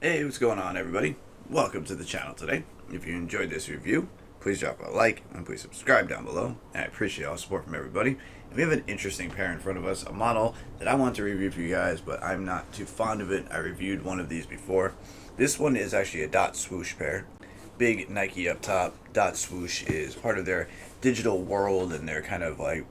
Hey, what's going on, everybody? Welcome to the channel today. If you enjoyed this review, please drop a like and please subscribe down below. I appreciate all the support from everybody. And we have an interesting pair in front of us, a model that I want to review for you guys, but I'm not too fond of it. I reviewed one of these before. This one is actually a dot swoosh pair. Big Nike up top. Dot swoosh is part of their digital world, and they're kind of like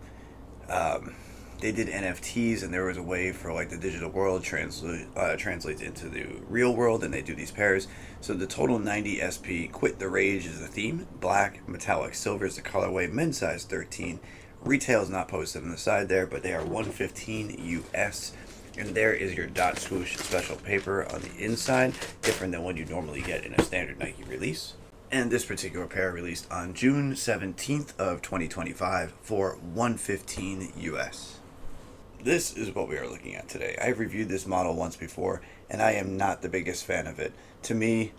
they did NFTs, and there was a way for like the digital world translates into the real world, and they do these pairs. So the total 90 SP, Quit the Rage is the theme. Black, metallic silver is the colorway. Men's size 13. Retail is not posted on the side there, but they are $115 US. And there is your dot swoosh special paper on the inside, different than what you normally get in a standard Nike release. And this particular pair released on June 17th of 2025 for $115 US. This is what we are looking at today. I've reviewed this model once before, and I am not the biggest fan of it. To me,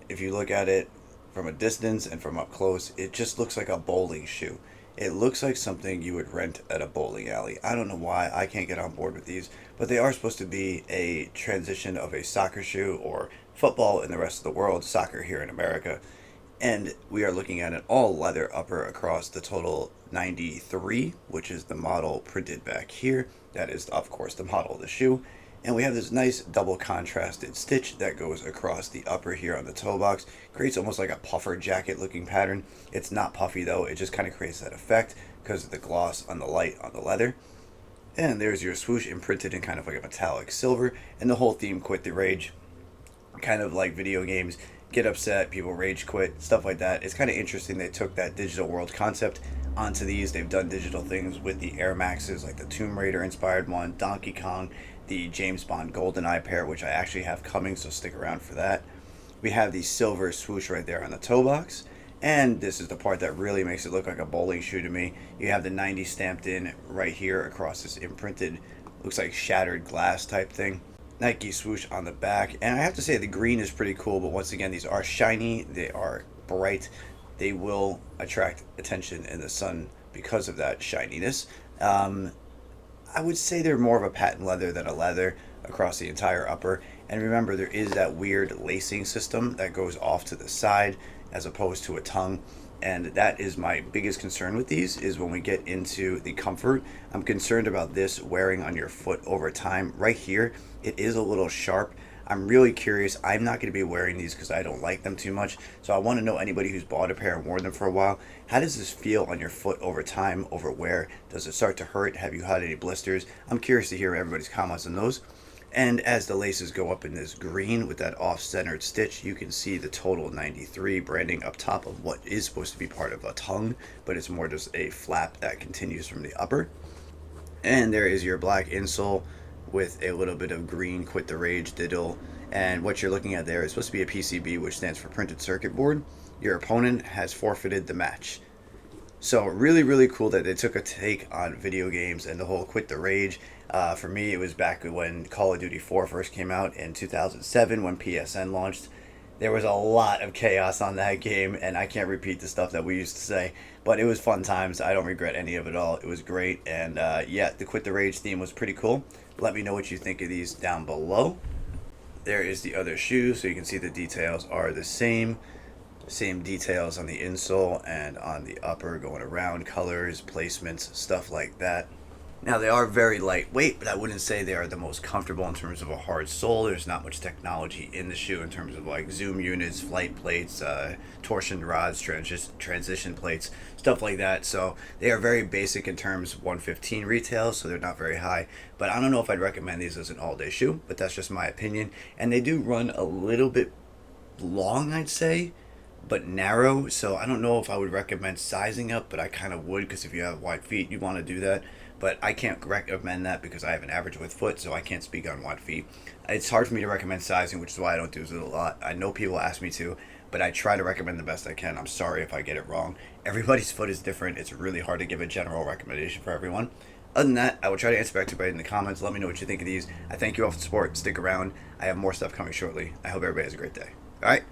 if you look at it from a distance and from up close, it just looks like a bowling shoe. It looks like something you would rent at a bowling alley. I don't know why I can't get on board with these, but they are supposed to be a transition of a soccer shoe or football in the rest of the world, soccer here in America. And we are looking at an all leather upper across the total 93, which is the model printed back here. That is, of course, the model of the shoe. And we have this nice double contrasted stitch that goes across the upper here on the toe box. Creates almost like a puffer jacket looking pattern. It's not puffy though, it just kind of creates that effect because of the gloss on the light on the leather. And there's your swoosh imprinted in kind of like a metallic silver. And the whole theme, Quit the Rage. Kind of like video games. Get upset, people rage quit, stuff like that. It's kind of interesting they took that digital world concept onto these. They've done digital things with the Air Maxes, like the Tomb Raider inspired one, Donkey Kong, the James Bond GoldenEye pair, which I actually have coming, so stick around for that. We have the silver swoosh right there on the toe box, and this is the part that really makes it look like a bowling shoe to me. You have the 90 stamped in right here across this imprinted, looks like shattered glass type thing. Nike swoosh on the back, and I have to say the green is pretty cool, but once again, these are shiny, they are bright, they will attract attention in the sun because of that shininess. I would say they're more of a patent leather than a leather across the entire upper, and remember there is that weird lacing system that goes off to the side as opposed to a tongue. And that is my biggest concern with these, is when we get into the comfort. I'm concerned about this wearing on your foot over time. Right here, it is a little sharp. I'm really curious. I'm not going to be wearing these because I don't like them too much. So I want to know, anybody who's bought a pair and worn them for a while, how does this feel on your foot over time, over wear? Does it start to hurt? Have you had any blisters? I'm curious to hear everybody's comments on those. And as the laces go up in this green with that off-centered stitch, you can see the total 93 branding up top of what is supposed to be part of a tongue, but it's more just a flap that continues from the upper. And there is your black insole with a little bit of green Quit the Rage diddle. And what you're looking at there is supposed to be a PCB, which stands for printed circuit board. Your opponent has forfeited the match. So really, really cool that they took a take on video games and the whole Quit the Rage. For me, it was back when Call of Duty 4 first came out in 2007 when PSN launched. There was a lot of chaos on that game, and I can't repeat the stuff that we used to say, but it was fun times. I don't regret any of it all. It was great, and yeah, the Quit the Rage theme was pretty cool. Let me know what you think of these down below. There is the other shoe, so you can see the details are the same. Same details on the insole and on the upper, going around, colors, placements, stuff like that. Now they are very lightweight, but I wouldn't say they are the most comfortable in terms of a hard sole. There's not much technology in the shoe in terms of like zoom units, flight plates, torsion rods, transition plates, stuff like that. So they are very basic in terms of 115 retail, so they're not very high. But I don't know if I'd recommend these as an all-day shoe, but that's just my opinion. And they do run a little bit long, I'd say, but narrow, so I don't know if I would recommend sizing up, but I kind of would, because if you have wide feet, you want to do that. But I can't recommend that because I have an average width foot, so I can't speak on wide feet. It's hard for me to recommend sizing, which is why I don't do it a lot. I know people ask me to, but I try to recommend the best I can. I'm sorry if I get it wrong. Everybody's foot is different. It's really hard to give a general recommendation for everyone. Other than that, I will try to answer back to everybody in the comments. Let me know what you think of these. I thank you all for the support. Stick around. I have more stuff coming shortly. I hope everybody has a great day. All right?